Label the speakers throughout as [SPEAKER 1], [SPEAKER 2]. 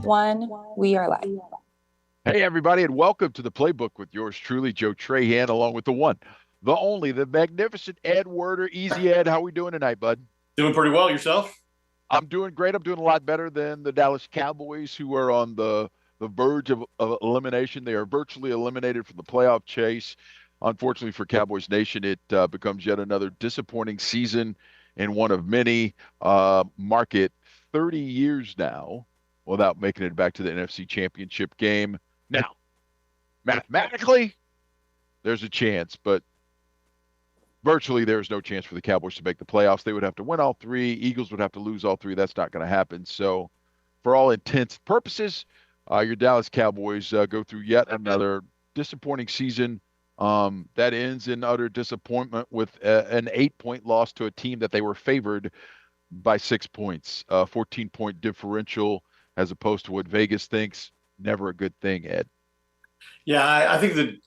[SPEAKER 1] 1, we are live.
[SPEAKER 2] Hey, everybody, and welcome to the Playbook with yours truly, Joe Trahan, along with the one, the only, the magnificent Ed Werder. Easy Ed, how we doing tonight, bud?
[SPEAKER 3] Doing pretty well yourself?
[SPEAKER 2] I'm doing great. I'm doing a lot better than the Dallas Cowboys, who are on the verge of elimination. They are virtually eliminated from the playoff chase. Unfortunately for Cowboys Nation, it becomes yet another disappointing season and one of many. Mark it 30 years now without making it back to the NFC Championship game. Now, mathematically, there's a chance, but virtually there's no chance for the Cowboys to make the playoffs. They would have to win all three. Eagles would have to lose all three. That's not going to happen. So, for all intents and purposes, your Dallas Cowboys go through yet another disappointing season. That ends in utter disappointment with an 8-point loss to a team that they were favored by 6 points, 14-point differential, as opposed to what Vegas thinks. Never a good thing, Ed.
[SPEAKER 3] Yeah, I think that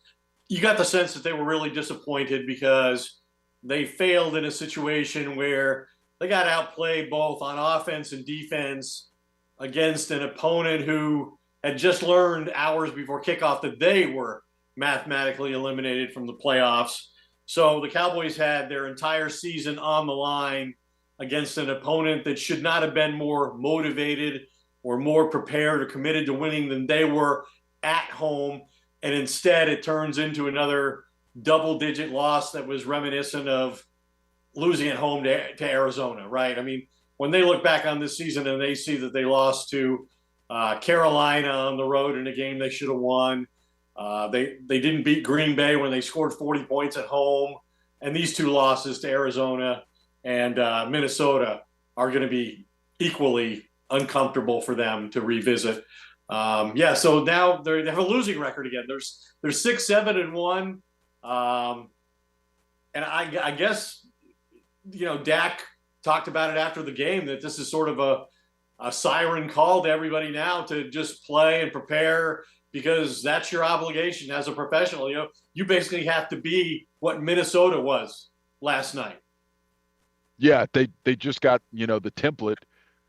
[SPEAKER 3] you got the sense that they were really disappointed because they failed in a situation where they got outplayed both on offense and defense against an opponent who had just learned hours before kickoff that they were mathematically eliminated from the playoffs. So the Cowboys had their entire season on the line against an opponent that should not have been more motivated or more prepared or committed to winning than they were at home. And instead, it turns into another double-digit loss that was reminiscent of losing at home to Arizona, right? I mean, when they look back on this season and they see that they lost to Carolina on the road in a game they should have won, they didn't beat Green Bay when they scored 40 points at home, and these two losses to Arizona and Minnesota are going to be equally uncomfortable for them to revisit. So now they have a losing record again. They're 6-7-1, and I guess Dak talked about it after the game that this is sort of a siren call to everybody now to just play and prepare because that's your obligation as a professional. You basically have to be what Minnesota was last night.
[SPEAKER 2] Yeah, they just got the template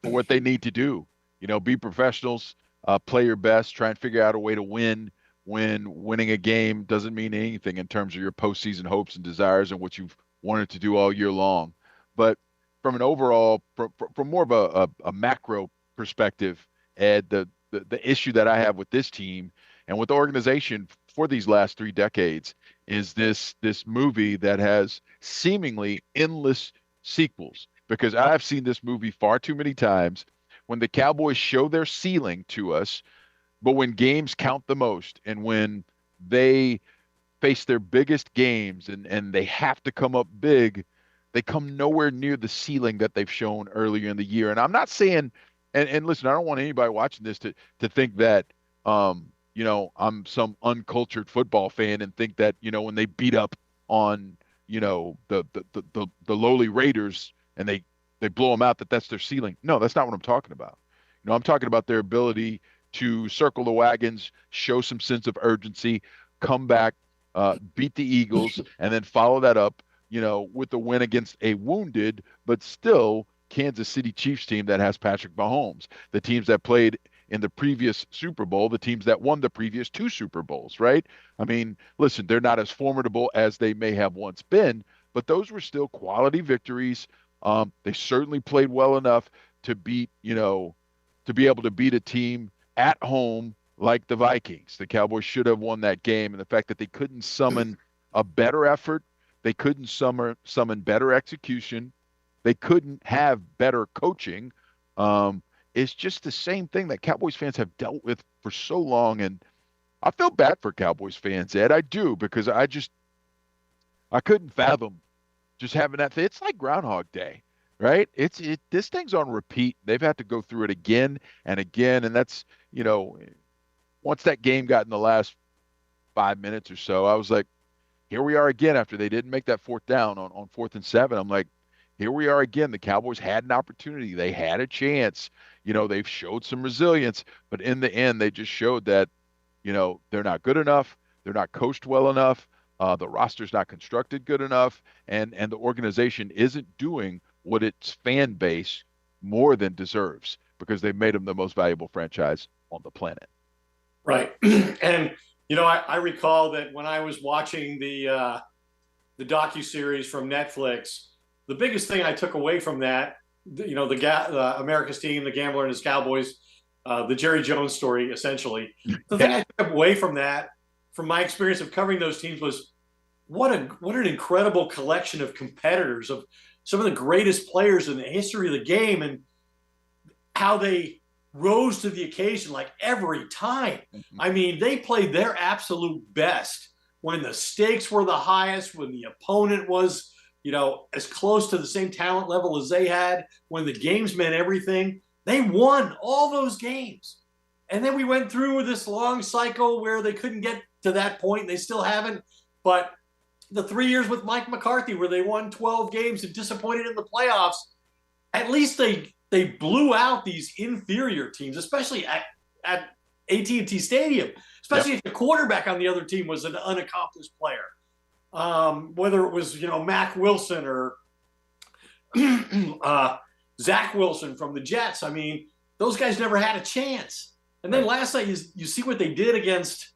[SPEAKER 2] for what they need to do. Be professionals. Play your best, try and figure out a way to win when winning a game doesn't mean anything in terms of your postseason hopes and desires and what you've wanted to do all year long. But from an overall, from more of a macro perspective, Ed, the issue that I have with this team and with the organization for these last 3 decades is this movie that has seemingly endless sequels, because I've seen this movie far too many times. When the Cowboys show their ceiling to us, but when games count the most and when they face their biggest games and they have to come up big, they come nowhere near the ceiling that they've shown earlier in the year. And I'm not saying, and listen, I don't want anybody watching this to think that, I'm some uncultured football fan and think that, when they beat up on, the lowly Raiders and they blow them out, that's their ceiling. No, that's not what I'm talking about. I'm talking about their ability to circle the wagons, show some sense of urgency, come back, beat the Eagles, and then follow that up, with the win against a wounded but still Kansas City Chiefs team that has Patrick Mahomes, the teams that played in the previous Super Bowl, the teams that won the previous 2 Super Bowls, right? I mean, listen, they're not as formidable as they may have once been, but those were still quality victories. They certainly played well enough to beat, to be able to beat a team at home like the Vikings. The Cowboys should have won that game. And the fact that they couldn't summon a better effort, they couldn't summon better execution, they couldn't have better coaching. It's just the same thing that Cowboys fans have dealt with for so long. And I feel bad for Cowboys fans, Ed. I do, because I couldn't fathom just having that thing. It's like Groundhog Day, right? This thing's on repeat. They've had to go through it again and again. And that's, once that game got in the last 5 minutes or so, I was like, here we are again after they didn't make that fourth down on 4th and 7. I'm like, here we are again. The Cowboys had an opportunity. They had a chance. They've showed some resilience, but in the end, they just showed that, they're not good enough. They're not coached well enough. The roster's not constructed good enough, and the organization isn't doing what its fan base more than deserves, because they've made them the most valuable franchise on the planet.
[SPEAKER 3] Right. And I recall that when I was watching the docu-series from Netflix, the biggest thing I took away from that, America's Team, the Gambler and his Cowboys, the Jerry Jones story, essentially. The thing
[SPEAKER 2] Yeah.
[SPEAKER 3] I took away from that, from my experience of covering those teams, was what an incredible collection of competitors, of some of the greatest players in the history of the game, and how they rose to the occasion like every time. I mean, they played their absolute best when the stakes were the highest, when the opponent was, as close to the same talent level as they had, when the games meant everything. They won all those games. And then we went through this long cycle where they couldn't get to that point, and they still haven't. But the 3 years with Mike McCarthy, where they won 12 games and disappointed in the playoffs, at least they blew out these inferior teams, especially at AT&T Stadium, especially if the quarterback on the other team was an unaccomplished player. Whether it was, Mac Wilson or Zach Wilson from the Jets. I mean, those guys never had a chance. And then last night, you see what they did against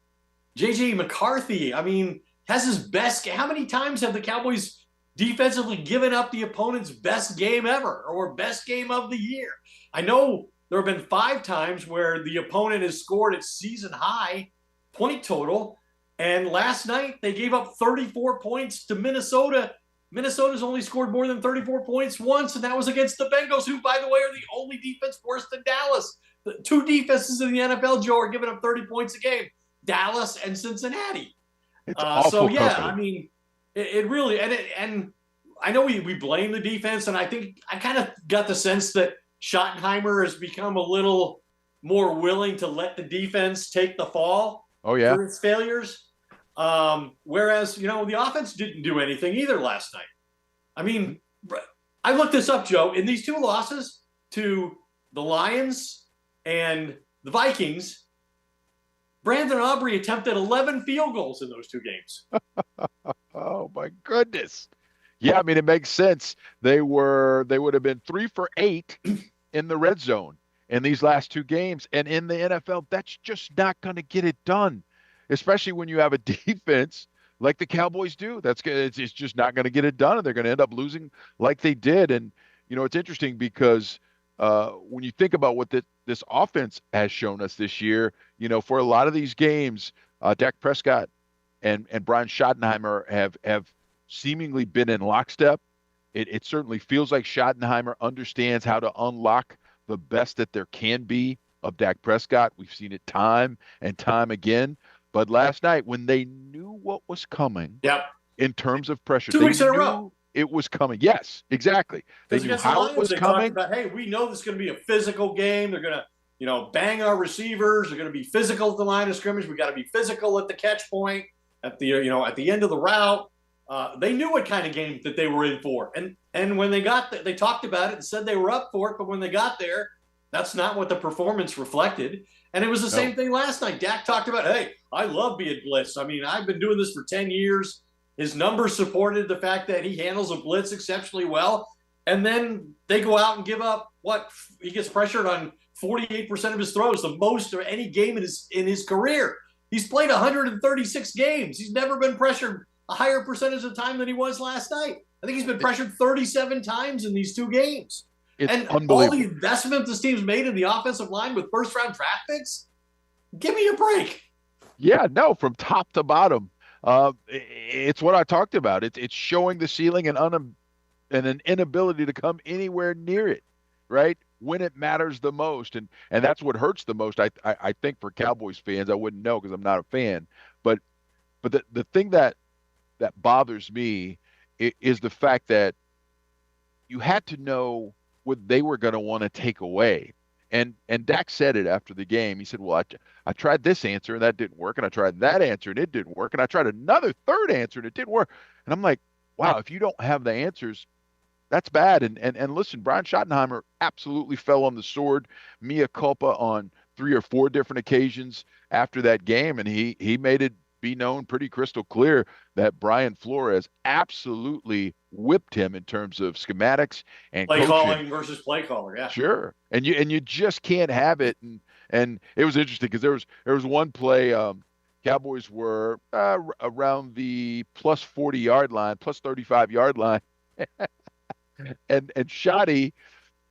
[SPEAKER 3] J.J. McCarthy. I mean, has his best game. How many times have the Cowboys defensively given up the opponent's best game ever or best game of the year? I know there have been 5 times where the opponent has scored its season high point total. And last night they gave up 34 points to Minnesota. Minnesota's only scored more than 34 points once, and that was against the Bengals, who, by the way, are the only defense worse than Dallas. The 2 defenses in the NFL, Joe, are giving up 30 points a game: Dallas and Cincinnati.
[SPEAKER 2] It's awful.
[SPEAKER 3] So yeah,
[SPEAKER 2] company.
[SPEAKER 3] I mean, it really and I know we blame the defense, and I think I kind of got the sense that Schottenheimer has become a little more willing to let the defense take the fall for its failures. Whereas, the offense didn't do anything either last night. I mean, I looked this up, Joe. In these 2 losses to the Lions and the Vikings, Brandon Aubrey attempted 11 field goals in those 2 games.
[SPEAKER 2] Oh my goodness. Yeah, I mean, it makes sense. They would have been 3 for 8 in the red zone in these last 2 games. And in the NFL, that's just not going to get it done, especially when you have a defense like the Cowboys do. It's just not going to get it done, and they're going to end up losing like they did. And, it's interesting because when you think about what this offense has shown us this year, for a lot of these games, Dak Prescott and Brian Schottenheimer have seemingly been in lockstep. It certainly feels like Schottenheimer understands how to unlock the best that there can be of Dak Prescott. We've seen it time and time again. But last night, when they knew what was coming in terms of pressure,
[SPEAKER 3] 2 weeks in a row,
[SPEAKER 2] it was coming. Yes, exactly. They knew how it was coming.
[SPEAKER 3] About, hey, we know this is going to be a physical game. They're going to, bang our receivers. They're going to be physical at the line of scrimmage. We got to be physical at the catch point, at the at the end of the route. They knew what kind of game that they were in for, and when they got they talked about it and said they were up for it. But when they got there, that's not what the performance reflected. And it was the same thing last night. Dak talked about, hey, I love being blitzed. I mean, I've been doing this for 10 years. His numbers supported the fact that he handles a blitz exceptionally well. And then they go out and give up he gets pressured on 48% of his throws, the most of any game in his career. He's played 136 games. He's never been pressured a higher percentage of the time than he was last night. I think he's been pressured 37 times in these 2 games. And all the investment this team's made in the offensive line with first-round draft picks, give me a break.
[SPEAKER 2] Yeah, no, from top to bottom. It's what I talked about. It's showing the ceiling and an inability to come anywhere near it, right? When it matters the most. And that's what hurts the most, I think, for Cowboys fans. I wouldn't know because I'm not a fan. But the thing that bothers me is the fact that you had to know what they were going to want to take away. And Dak said it after the game. He said, well, I tried this answer and that didn't work. And I tried that answer and it didn't work. And I tried another 3rd answer and it didn't work. And I'm like, wow, if you don't have the answers, that's bad. And listen, Brian Schottenheimer absolutely fell on the sword, mea culpa, on 3 or 4 different occasions after that game. And he made it be known pretty crystal clear that Brian Flores absolutely whipped him in terms of schematics and
[SPEAKER 3] play
[SPEAKER 2] coaching.
[SPEAKER 3] calling versus play caller. Yeah,
[SPEAKER 2] sure. And you just can't have it. And And it was interesting because there was one play. Cowboys were around the plus 40-yard line, plus 35-yard line, and Shoddy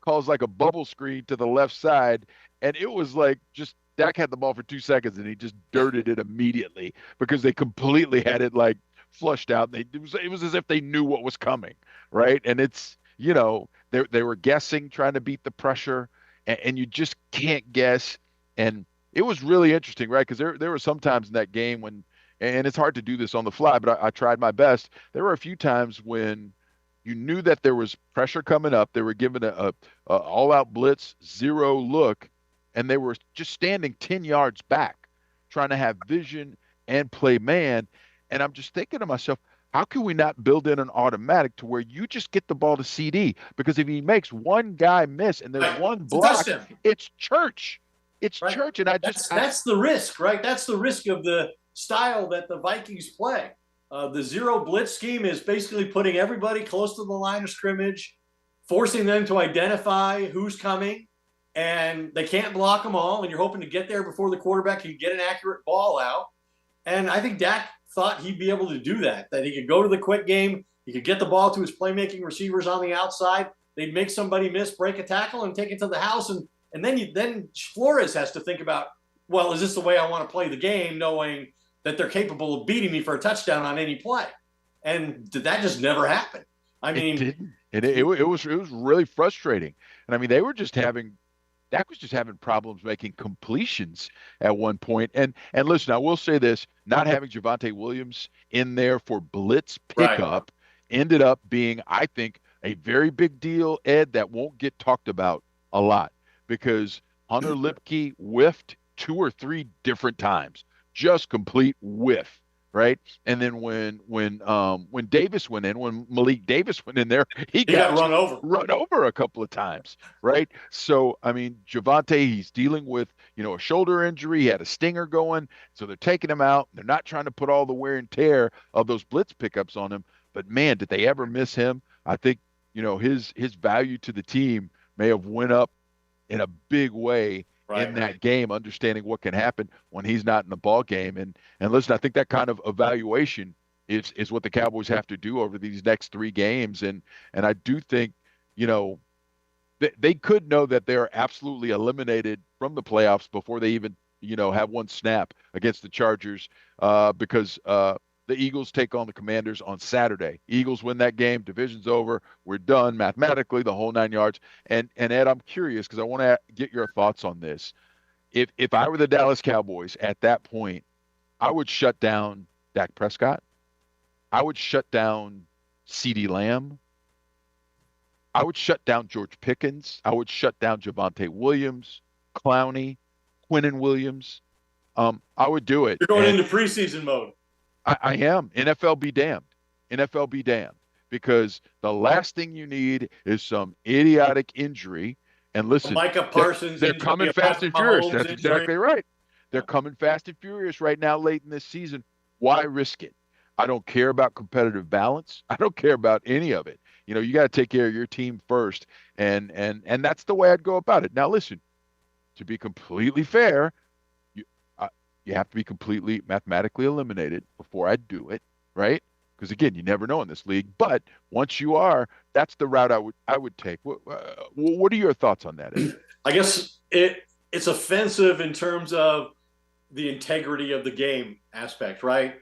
[SPEAKER 2] calls like a bubble screen to the left side, and it was like just Dak had the ball for 2 seconds and he just dirted it immediately because they completely had it like flushed out. It was as if they knew what was coming, right? And it's they were guessing, trying to beat the pressure, and you just can't guess. And it was really interesting, right? Because there were some times in that game when, and it's hard to do this on the fly, but I tried my best. There were a few times when you knew that there was pressure coming up. They were given a all-out blitz, zero look, and they were just standing 10 yards back, trying to have vision and play man. And I'm just thinking to myself, how can we not build in an automatic to where you just get the ball to CD? Because if he makes one guy miss and there's
[SPEAKER 3] Right.
[SPEAKER 2] one
[SPEAKER 3] It's a
[SPEAKER 2] block,
[SPEAKER 3] touchdown.
[SPEAKER 2] it's church. It's
[SPEAKER 3] Right.
[SPEAKER 2] church. And
[SPEAKER 3] That's the risk, right? That's the risk of the style that the Vikings play. The zero blitz scheme is basically putting everybody close to the line of scrimmage, forcing them to identify who's coming, and they can't block them all. And you're hoping to get there before the quarterback can get an accurate ball out. And I think Dak thought he'd be able to do that, that he could go to the quick game, he could get the ball to his playmaking receivers on the outside. They'd make somebody miss, break a tackle, and take it to the house. And then Flores has to think about, well, is this the way I want to play the game, knowing that they're capable of beating me for a touchdown on any play? And that just never happened. I
[SPEAKER 2] it
[SPEAKER 3] mean,
[SPEAKER 2] didn't. It was really frustrating. And I mean, Dak was just having problems making completions at one point. And listen, I will say this: not having Javonte Williams in there for blitz
[SPEAKER 3] right.
[SPEAKER 2] pickup ended up being, I think, a very big deal, Ed, that won't get talked about a lot because Hunter Lipke whiffed 2 or 3 different times, just complete whiff. Right. And then when Davis went in, when Malik Davis went in there, he
[SPEAKER 3] He got
[SPEAKER 2] got
[SPEAKER 3] run over.
[SPEAKER 2] run over a couple of times. Right. So, I mean, Javante, he's dealing with, a shoulder injury. He had a stinger going. So they're taking him out. They're not trying to put all the wear and tear of those blitz pickups on him. But man, did they ever miss him? I think, his value to the team may have went up in a big way in
[SPEAKER 3] Right.
[SPEAKER 2] that game, understanding what can happen when he's not in the ball game. And listen, I think that kind of evaluation is what the Cowboys have to do over these next 3 games. And I do think, you know, they could know that they're absolutely eliminated from the playoffs before they even, have one snap against the Chargers, because the Eagles take on the Commanders on Saturday. Eagles win that game, division's over, we're done mathematically, the whole 9 yards. And Ed, I'm curious because I want to get your thoughts on this. If I were the Dallas Cowboys at that point, I would shut down Dak Prescott. I would shut down CeeDee Lamb. I would shut down George Pickens. I would shut down Javonte Williams, Clowney, Quinnen Williams. I would do it.
[SPEAKER 3] You're going
[SPEAKER 2] And
[SPEAKER 3] into preseason mode.
[SPEAKER 2] I am. NFL be damned. NFL be damned. Because the last thing you need is some idiotic injury. And listen,
[SPEAKER 3] Micah Parsons
[SPEAKER 2] they're
[SPEAKER 3] injury,
[SPEAKER 2] coming
[SPEAKER 3] a
[SPEAKER 2] fast
[SPEAKER 3] Patrick
[SPEAKER 2] and furious.
[SPEAKER 3] Mahomes
[SPEAKER 2] That's
[SPEAKER 3] injury.
[SPEAKER 2] exactly right. They're coming fast and furious right now, late in this season. Why risk it? I don't care about competitive balance. I don't care about any of it. You got to take care of your team first, and that's the way I'd go about it. Now, listen, to be completely fair, you you have to be completely mathematically eliminated before I do it, right? Because again, you never know in this league. But once you are, that's the route I would take. What are your thoughts on that, Ed?
[SPEAKER 3] I guess it's offensive in terms of the integrity of the game aspect, right?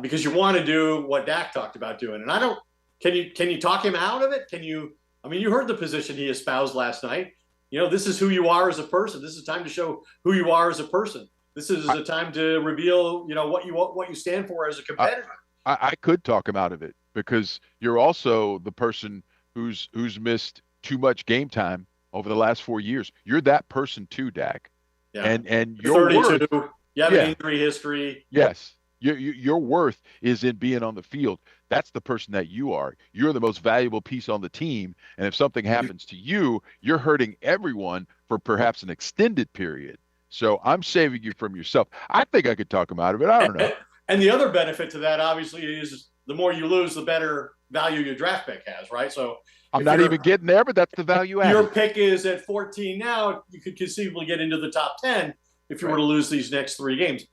[SPEAKER 3] Because you want to do what Dak talked about doing, and I don't. Can you talk him out of it? Can you? I mean, you heard the position he espoused last night. This is who you are as a person. This is time to show who you are as a person. This is a time to reveal, what you stand for as a competitor.
[SPEAKER 2] I could talk him out of it because you're also the person who's missed too much game time over the last 4 years. You're that person too, Dak.
[SPEAKER 3] Yeah.
[SPEAKER 2] And
[SPEAKER 3] You're
[SPEAKER 2] your
[SPEAKER 3] 32.
[SPEAKER 2] worth,
[SPEAKER 3] You have
[SPEAKER 2] yeah,
[SPEAKER 3] an injury history.
[SPEAKER 2] yes, your worth is in being on the field. That's the person that you are. You're the most valuable piece on the team. And if something happens to you, you're hurting everyone for perhaps an extended period. So I'm saving you from yourself. I think I could talk him out of it. I don't know.
[SPEAKER 3] And the other benefit to that, obviously, is the more you lose, the better value your draft pick has, right? So
[SPEAKER 2] I'm
[SPEAKER 3] if
[SPEAKER 2] not
[SPEAKER 3] you're
[SPEAKER 2] even getting there, but that's the value
[SPEAKER 3] your
[SPEAKER 2] added.
[SPEAKER 3] pick is at 14 now, you could conceivably get into the top 10 if you were
[SPEAKER 2] Right.
[SPEAKER 3] to lose these next 3 games.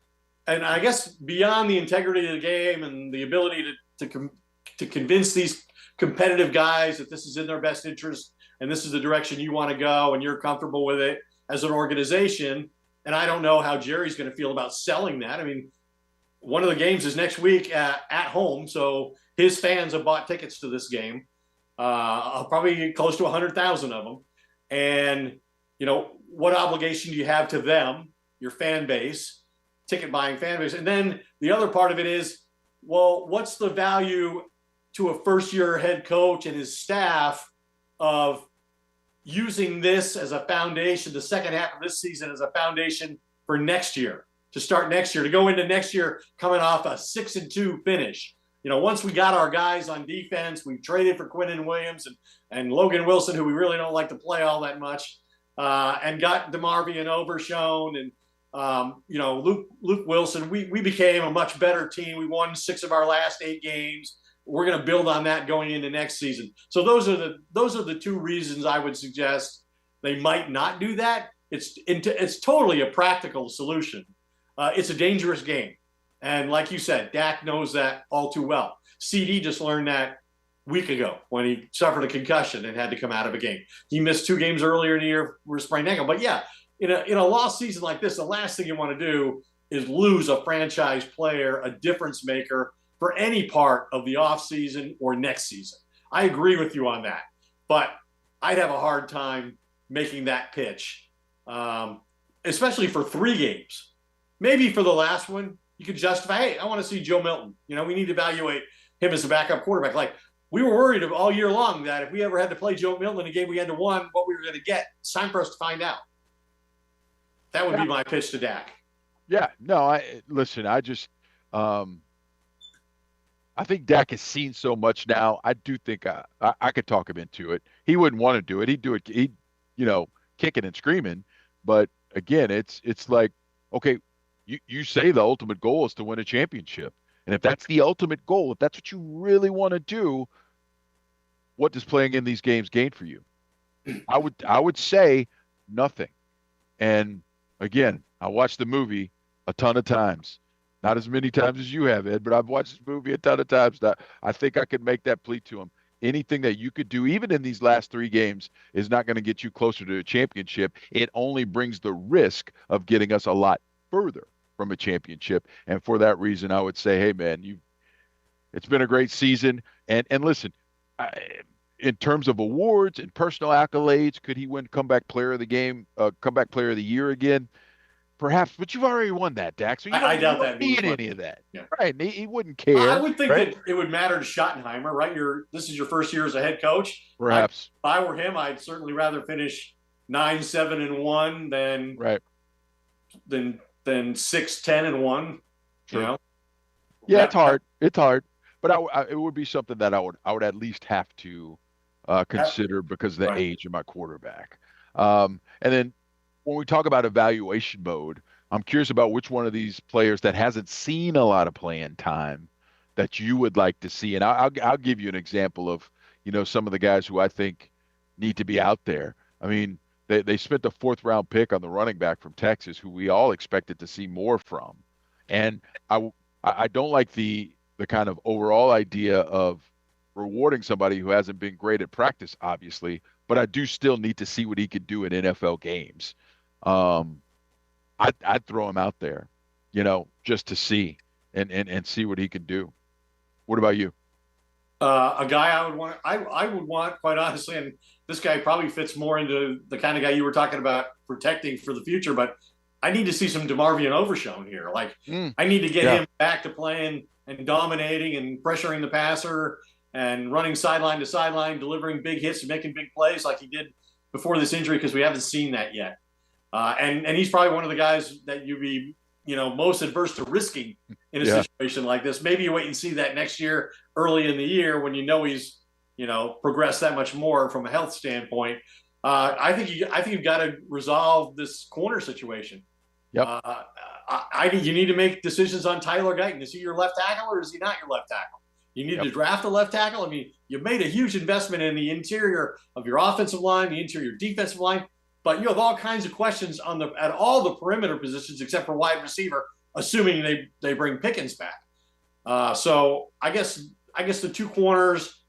[SPEAKER 3] And I guess beyond the integrity of the game and the ability to convince these competitive guys that this is in their best interest and this is the direction you want to go and you're comfortable with it as an organization. And I don't know how Jerry's going to feel about selling that. I mean, one of the games is next week at home, so his fans have bought tickets to this game, probably close to 100,000 of them. And what obligation do you have to them, your fan base, ticket buying fan base? And then the other part of it is, well, what's the value to a first-year head coach and his staff of using this as a foundation, the second half of this season as a foundation for next year, to start next year, to go into next year coming off a 6-2 finish. Once we got our guys on defense, we traded for Quinnen Williams and Logan Wilson, who we really don't like to play all that much, and got DeMarvion Overshown and Luke Wilson. We became a much better team. We won 6 of our last 8 games. We're going to build on that going into next season. So those are the 2 reasons I would suggest they might not do that. It's totally a practical solution. It's a dangerous game. And like you said, Dak knows that all too well. CD just learned that a week ago when he suffered a concussion and had to come out of a game. He missed 2 games earlier in the year with a sprained ankle. But yeah, in a lost season like this, the last thing you want to do is lose a franchise player, a difference maker for any part of the offseason or next season. I agree with you on that. But I'd have a hard time making that pitch, especially for 3 games. Maybe for the last one, you could justify, hey, I want to see Joe Milton. We need to evaluate him as a backup quarterback. Like, we were worried all year long that if we ever had to play Joe Milton in a game we had to win, what we were going to get. It's time for us to find out. That would be my pitch to Dak.
[SPEAKER 2] Yeah, no, listen, I just I think Dak has seen so much now. I do think I could talk him into it. He wouldn't want to do it. He'd do it, kicking and screaming. But again, it's like, okay, you say the ultimate goal is to win a championship. And if that's the ultimate goal, if that's what you really want to do, what does playing in these games gain for you? I would say nothing. And again, I watched the movie a ton of times. Not as many times as you have, Ed, but I've watched this movie a ton of times. Now, I think I could make that plea to him. Anything that you could do, even in these last 3 games, is not going to get you closer to a championship. It only brings the risk of getting us a lot further from a championship. And for that reason, I would say, hey, man, it's been a great season. And listen, in terms of awards and personal accolades, could he win comeback player of the game, comeback player of the year again? Perhaps, but you've already won that, Dak. So
[SPEAKER 3] I doubt that
[SPEAKER 2] need any of that,
[SPEAKER 3] yeah.
[SPEAKER 2] Right? He wouldn't care.
[SPEAKER 3] I would think
[SPEAKER 2] right?
[SPEAKER 3] that it would matter to Schottenheimer, right? This is your first year as a head coach.
[SPEAKER 2] Perhaps.
[SPEAKER 3] If I were him, I'd certainly rather finish 9-7-1 than 6-10-1.
[SPEAKER 2] Sure. Yeah, it's hard. It's hard, but it would be something that I would at least have to consider because of the age of my quarterback. And then when we talk about evaluation mode, I'm curious about which one of these players that hasn't seen a lot of playing time that you would like to see. And I'll give you an example of, some of the guys who I think need to be out there. I mean, they spent a 4th-round pick on the running back from Texas, who we all expected to see more from. And I don't like the kind of overall idea of rewarding somebody who hasn't been great at practice, obviously, but I do still need to see what he could do in NFL games. I'd throw him out there, just to see and see what he can do. What about you?
[SPEAKER 3] A guy I would want, quite honestly, and this guy probably fits more into the kind of guy you were talking about protecting for the future, but I need to see some DeMarvion Overshown here. Like, I need to get him back to playing and dominating and pressuring the passer and running sideline to sideline, delivering big hits and making big plays like he did before this injury, because we haven't seen that yet. And he's probably one of the guys that you'd be, most adverse to risking in a situation like this. Maybe you wait and see that next year, early in the year, when he's, progressed that much more from a health standpoint. I think you've got to resolve this corner situation.
[SPEAKER 2] Yep.
[SPEAKER 3] You need to make decisions on Tyler Guyton. Is he your left tackle or is he not your left tackle? You need
[SPEAKER 2] Yep.
[SPEAKER 3] to draft a left tackle. I mean, you made a huge investment in the interior of your offensive line, the interior defensive line, but you have all kinds of questions on the at all the perimeter positions except for wide receiver, assuming they bring Pickens back. So I guess the two corners,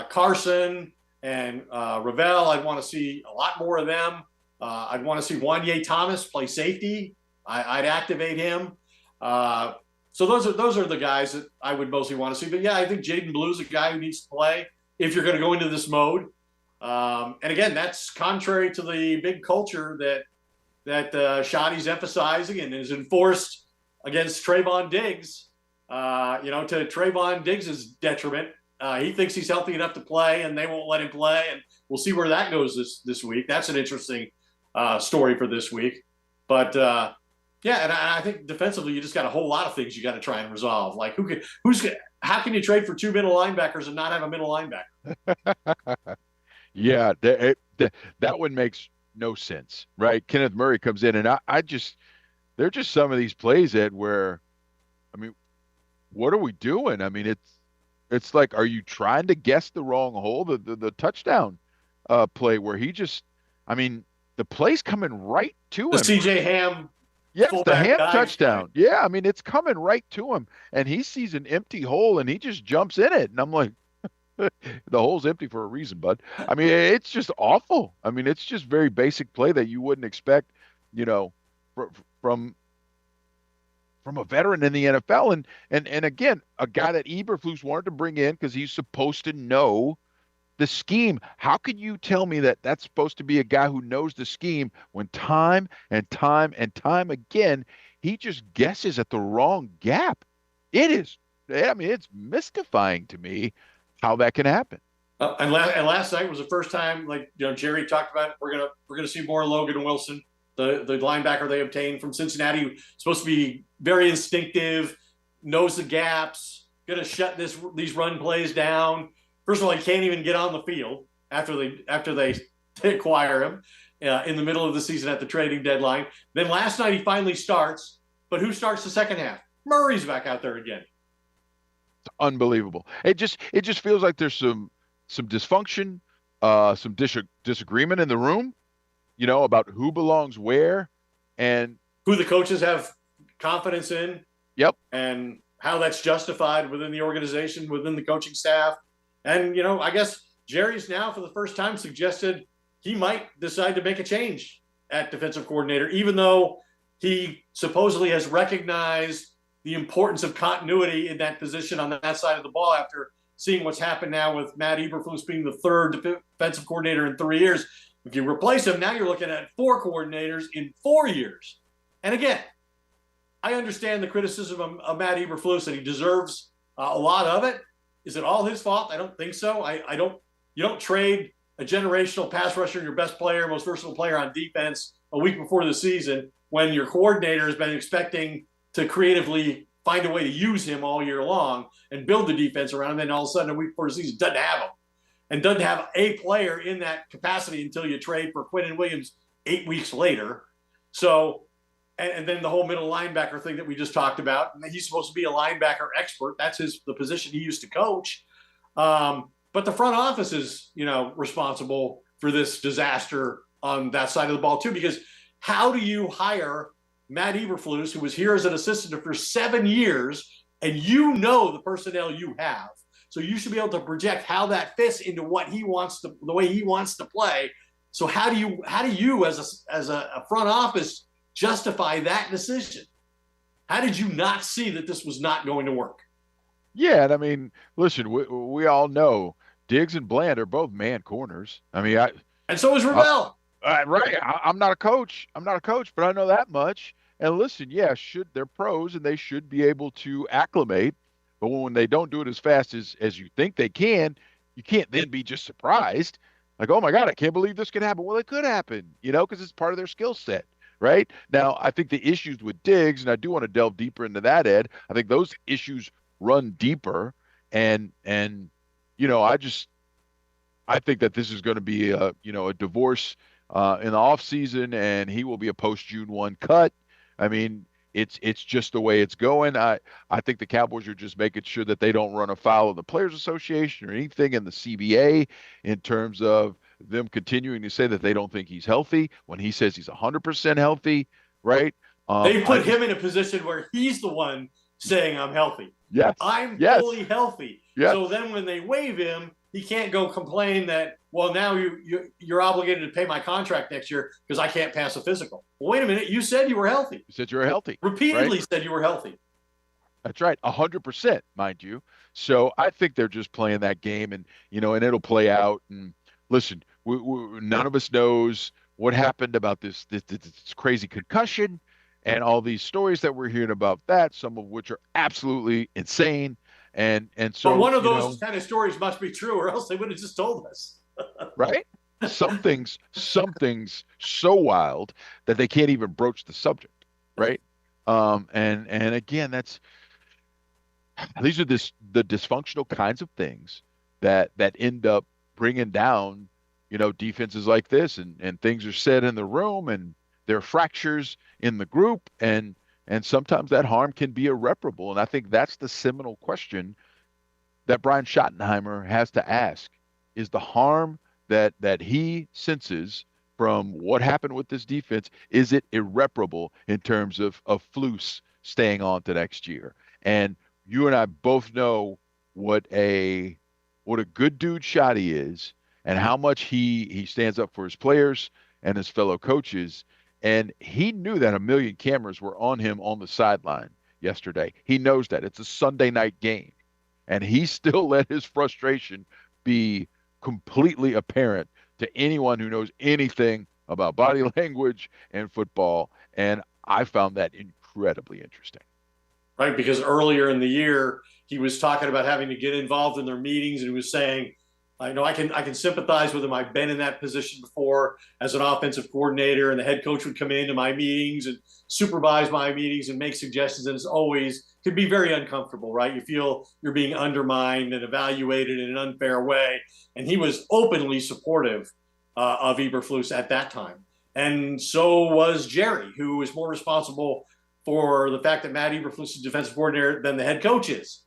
[SPEAKER 3] Carson and Ravel, I'd want to see a lot more of them. I'd want to see Wanye Thomas play safety. I'd activate him. So those are the guys that I would mostly want to see. But yeah, I think Jaden Blue's a guy who needs to play if you're going to go into this mode. And again, that's contrary to the big culture that Shoddy's emphasizing and is enforced against Trayvon Diggs. To Trayvon Diggs' detriment. He thinks he's healthy enough to play, and they won't let him play. And we'll see where that goes this week. That's an interesting story for this week. But yeah, and I think defensively, you just got a whole lot of things you got to try and resolve. Like how can you trade for two middle linebackers and not have a middle linebacker?
[SPEAKER 2] Yeah, that one makes no sense, right? Kenneth Murray comes in, and I just there are just some of these plays, Ed, where I mean, what are we doing? I mean, it's like, are you trying to guess the wrong hole? The touchdown play where he just, I mean, the play's coming right to
[SPEAKER 3] The
[SPEAKER 2] him.
[SPEAKER 3] C.J. Ham
[SPEAKER 2] Yes, the
[SPEAKER 3] fullback
[SPEAKER 2] Ham
[SPEAKER 3] dive play.
[SPEAKER 2] touchdown. Yeah, I mean, it's coming right to him, and he sees an empty hole, and he just jumps in it, and I'm like, the hole's empty for a reason, bud. I mean, it's just awful. I mean, it's just very basic play that you wouldn't expect, you know, from from a veteran in the NFL. And again, a guy that Eberflus wanted to bring in because he's supposed to know the scheme. How can you tell me that that's supposed to be a guy who knows the scheme when time and time and time again he just guesses at the wrong gap? It is, I mean, it's mystifying to me how that can happen.
[SPEAKER 3] And last night was the first time, like Jerry talked about. We're gonna see more Logan Wilson, the linebacker they obtained from Cincinnati, supposed to be very instinctive, knows the gaps, gonna shut these run plays down. First of all, he can't even get on the field after they acquire him in the middle of the season at the trading deadline. Then last night he finally starts, but who starts the second half? Murray's back out there again.
[SPEAKER 2] Unbelievable. It just feels like there's some dysfunction, some disagreement in the room, about who belongs where, and
[SPEAKER 3] Who the coaches have confidence in,
[SPEAKER 2] yep,
[SPEAKER 3] and how that's justified within the organization, within the coaching staff. And, I guess Jerry's now for the first time suggested he might decide to make a change at defensive coordinator, even though he supposedly has recognized the importance of continuity in that position on that side of the ball after seeing what's happened now with Matt Eberflus being the third defensive coordinator in 3 years. If you replace him, now you're looking at four coordinators in 4 years. And again, I understand the criticism of Matt Eberflus, and he deserves a lot of it. Is it all his fault? I don't think so. I don't. You don't trade a generational pass rusher, your best player, most versatile player on defense, a week before the season when your coordinator has been expecting to creatively find a way to use him all year long and build the defense around him. And all of a sudden, a week before the season, doesn't have him and doesn't have a player in that capacity until you trade for Quinnen Williams 8 weeks later. So, and then the whole middle linebacker thing that we just talked about. And he's supposed to be a linebacker expert. That's the position he used to coach. But the front office is, responsible for this disaster on that side of the ball too. Because how do you hire Matt Eberflus, who was here as an assistant for 7 years, and the personnel you have? So you should be able to project how that fits into the way he wants to play. So how do you as a front office justify that decision? How did you not see that this was not going to work?
[SPEAKER 2] yeah. And I mean, listen, we all know Diggs and Bland are both man corners. I mean,
[SPEAKER 3] And so is
[SPEAKER 2] I
[SPEAKER 3] Ravel.
[SPEAKER 2] right. I'm not a coach. I'm not a coach, but I know that much. And listen, yeah, they're pros and they should be able to acclimate. But when they don't do it as fast as you think they can, you can't then be just surprised. Like, oh my God, I can't believe this could happen. Well, it could happen, because it's part of their skill set, right? Now, I think the issues with Diggs, and I do want to delve deeper into that, Ed. I think those issues run deeper, and I just I think that this is going to be a divorce in the off season, and he will be a post June 1 cut. I mean, it's just the way it's going. I think the Cowboys are just making sure that they don't run afoul of the Players Association or anything in the CBA in terms of them continuing to say that they don't think he's healthy when he says he's 100% healthy, right?
[SPEAKER 3] They
[SPEAKER 2] I
[SPEAKER 3] put
[SPEAKER 2] just
[SPEAKER 3] him in a position where he's the one saying, I'm healthy.
[SPEAKER 2] yes,
[SPEAKER 3] I'm
[SPEAKER 2] yes,
[SPEAKER 3] fully healthy. So
[SPEAKER 2] yes.
[SPEAKER 3] then when they waive him, he can't go complain that, well, now you're obligated to pay my contract next year because I can't pass a physical. Well, wait a minute. You said you were healthy.
[SPEAKER 2] You said you're healthy, right?
[SPEAKER 3] Repeatedly said you were healthy.
[SPEAKER 2] That's right, 100%, mind you. So I think they're just playing that game, and and it'll play out. And listen, none of us knows what happened about this crazy concussion, and all these stories that we're hearing about that, some of which are absolutely insane. And
[SPEAKER 3] But
[SPEAKER 2] so
[SPEAKER 3] one of those kind of stories must be true, or else they would have just told us.
[SPEAKER 2] right? Some things so wild that they can't even broach the subject, right? And again, these are the dysfunctional kinds of things that end up bringing down, defenses like this, and things are said in the room, and there are fractures in the group, and sometimes that harm can be irreparable. And I think that's the seminal question that Brian Schottenheimer has to ask: is the harm that he senses from what happened with this defense, is it irreparable in terms of Flus staying on to next year? And you and I both know what a what a good dude Shotty is, and how much he stands up for his players and his fellow coaches. And he knew that a million cameras were on him on the sideline yesterday. He knows that it's a Sunday night game, and he still let his frustration be completely apparent to anyone who knows anything about body language and football. And I found that incredibly interesting.
[SPEAKER 3] Right? Because earlier in the year, he was talking about having to get involved in their meetings, and he was saying, I know I can sympathize with him. I've been in that position before as an offensive coordinator, and the head coach would come into my meetings and supervise my meetings and make suggestions. And it's always could be very uncomfortable, right? You feel you're being undermined and evaluated in an unfair way. And he was openly supportive of Eberflus at that time. And so was Jerry, who was more responsible for the fact that Matt Eberflus is defensive coordinator than the head coach is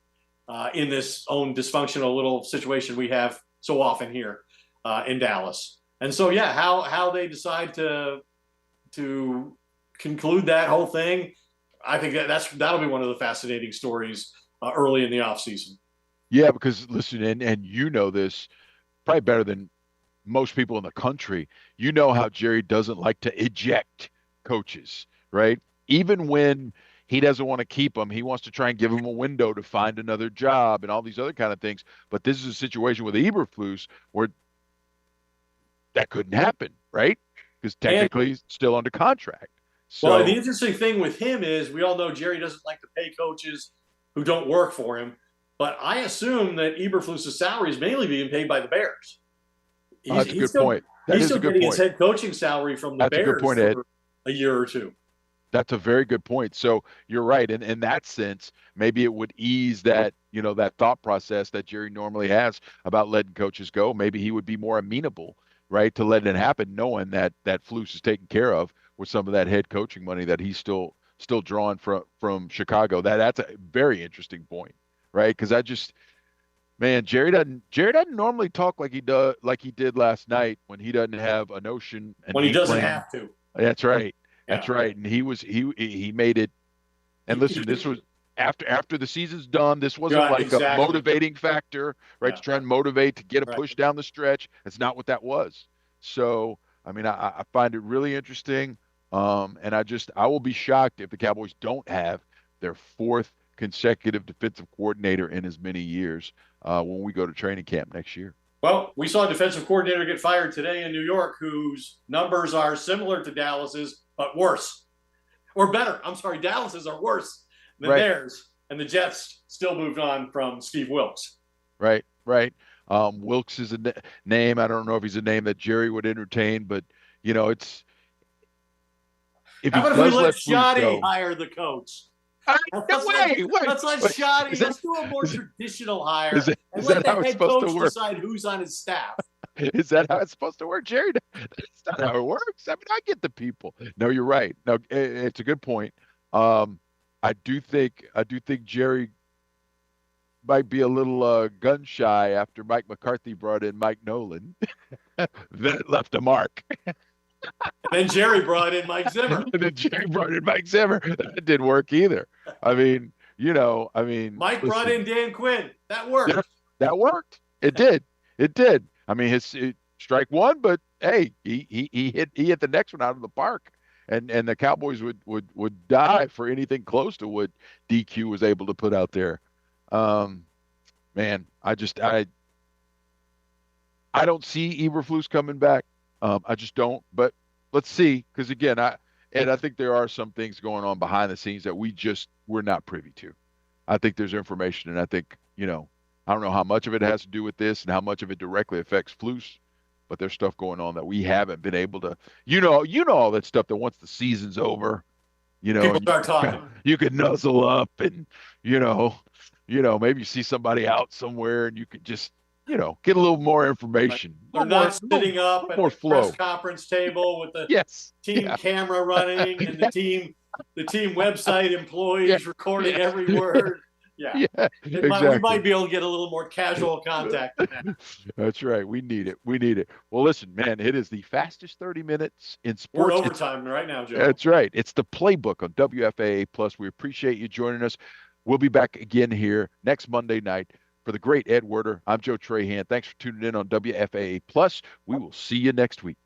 [SPEAKER 3] in this own dysfunctional little situation we have so often here in Dallas. And so, yeah, how they decide to conclude that whole thing, I think that'll be one of the fascinating stories early in the offseason.
[SPEAKER 2] Yeah, because listen, and you know this probably better than most people in the country. You know how Jerry doesn't like to eject coaches, right? Even when he doesn't want to keep them, he wants to try and give them a window to find another job and all these other kind of things. But this is a situation with Eberflus where that couldn't happen, right? Because
[SPEAKER 3] And
[SPEAKER 2] technically he's still under contract.
[SPEAKER 3] well, the
[SPEAKER 2] So
[SPEAKER 3] interesting thing with him is we all know Jerry doesn't like to pay coaches who don't work for him. But I assume that Eberflus's salary is mainly being paid by the Bears. He's,
[SPEAKER 2] that's a
[SPEAKER 3] he's
[SPEAKER 2] good
[SPEAKER 3] still
[SPEAKER 2] point. That
[SPEAKER 3] he's
[SPEAKER 2] is
[SPEAKER 3] still
[SPEAKER 2] a good
[SPEAKER 3] getting his
[SPEAKER 2] point.
[SPEAKER 3] head coaching salary from the
[SPEAKER 2] That's a good
[SPEAKER 3] Bears
[SPEAKER 2] point, Ed.
[SPEAKER 3] for a year or two.
[SPEAKER 2] That's a very good point. So you're right. And in that sense, maybe it would ease that thought process that Jerry normally has about letting coaches go. Maybe he would be more amenable, right, to letting it happen, knowing that Flus is taken care of with some of that head coaching money that he's still drawing from Chicago. That's a very interesting point, right? Because man, Jerry doesn't normally talk like he did last night when he doesn't have a notion and
[SPEAKER 3] When he
[SPEAKER 2] game
[SPEAKER 3] doesn't
[SPEAKER 2] plan.
[SPEAKER 3] have to.
[SPEAKER 2] That's right. That's
[SPEAKER 3] Yeah.
[SPEAKER 2] right. And he made it. And listen, this was after the season's done. This wasn't
[SPEAKER 3] Yeah,
[SPEAKER 2] like a
[SPEAKER 3] exactly.
[SPEAKER 2] motivating factor, right?
[SPEAKER 3] Yeah.
[SPEAKER 2] To try and motivate to get a
[SPEAKER 3] Right.
[SPEAKER 2] push down the stretch. That's not what that was. So, I mean, I find it really interesting. And I will be shocked if the Cowboys don't have their fourth consecutive defensive coordinator in as many years when we go to training camp next year.
[SPEAKER 3] Well, we saw a defensive coordinator get fired today in New York whose numbers are similar to Dallas's, but worse. Or better. I'm sorry, Dallas's are worse than
[SPEAKER 2] Right.
[SPEAKER 3] theirs. And the Jets still moved on from Steve Wilks.
[SPEAKER 2] Right. Right. Wilkes is a name. I don't know if he's a name that Jerry would entertain, but it's if
[SPEAKER 3] How
[SPEAKER 2] he
[SPEAKER 3] about if we
[SPEAKER 2] does
[SPEAKER 3] let
[SPEAKER 2] let Flus
[SPEAKER 3] Shoddy
[SPEAKER 2] go.
[SPEAKER 3] hire the coach?
[SPEAKER 2] No,
[SPEAKER 3] Let's let
[SPEAKER 2] wait.
[SPEAKER 3] let's let
[SPEAKER 2] Wait.
[SPEAKER 3] Shoddy.
[SPEAKER 2] Is that
[SPEAKER 3] Let's do a more
[SPEAKER 2] is,
[SPEAKER 3] traditional
[SPEAKER 2] is
[SPEAKER 3] hire
[SPEAKER 2] that
[SPEAKER 3] and
[SPEAKER 2] is
[SPEAKER 3] let
[SPEAKER 2] that
[SPEAKER 3] the
[SPEAKER 2] how it's
[SPEAKER 3] head
[SPEAKER 2] supposed to
[SPEAKER 3] coach
[SPEAKER 2] work?
[SPEAKER 3] decide who's on his staff.
[SPEAKER 2] Is that how it's supposed to work, Jerry? That's not how it works. I mean, I get the people. No, you're right. No, it's a good point. I do think Jerry might be a little gun shy after Mike McCarthy brought in Mike Nolan. That left a mark.
[SPEAKER 3] And then Jerry brought in Mike Zimmer.
[SPEAKER 2] And then Jerry brought in Mike Zimmer. That didn't work either. I mean,
[SPEAKER 3] Mike brought
[SPEAKER 2] listen,
[SPEAKER 3] in Dan Quinn. That
[SPEAKER 2] that,
[SPEAKER 3] worked.
[SPEAKER 2] that worked. It did. It did. I mean, strike one, but hey, he hit the next one out of the park. And the Cowboys would die for anything close to what DQ was able to put out there. Um, man, I don't see Eberflus coming back. I just don't. But let's see, because again, I think there are some things going on behind the scenes that we're not privy to. I think there's information, and I think I don't know how much of it has to do with this and how much of it directly affects Flus, but there's stuff going on that we haven't been able to. You know all that stuff that once the season's over,
[SPEAKER 3] People
[SPEAKER 2] and
[SPEAKER 3] start talking.
[SPEAKER 2] you could nuzzle up and you know, maybe you see somebody out somewhere and you could just get a little more
[SPEAKER 3] Like,
[SPEAKER 2] information, a
[SPEAKER 3] they're
[SPEAKER 2] little more,
[SPEAKER 3] not sitting up
[SPEAKER 2] little
[SPEAKER 3] at
[SPEAKER 2] more
[SPEAKER 3] the press
[SPEAKER 2] flow.
[SPEAKER 3] conference table with the
[SPEAKER 2] Yes.
[SPEAKER 3] team
[SPEAKER 2] Yeah.
[SPEAKER 3] camera running and the team website
[SPEAKER 2] Yeah.
[SPEAKER 3] employees recording
[SPEAKER 2] Yes.
[SPEAKER 3] every
[SPEAKER 2] Yeah.
[SPEAKER 3] word. Yeah.
[SPEAKER 2] Yeah.
[SPEAKER 3] We might
[SPEAKER 2] Exactly.
[SPEAKER 3] be able to get a little more casual contact than that.
[SPEAKER 2] That's right. We need it. We need it. Well, listen, man, it is the fastest 30 minutes in
[SPEAKER 3] We're in
[SPEAKER 2] sports.
[SPEAKER 3] overtime right now, Joe.
[SPEAKER 2] That's right. It's the playbook on WFAA Plus. We appreciate you joining us. We'll be back again here next Monday night. For the great Ed Werder, I'm Joe Trahan. Thanks for tuning in on WFAA Plus. We will see you next week.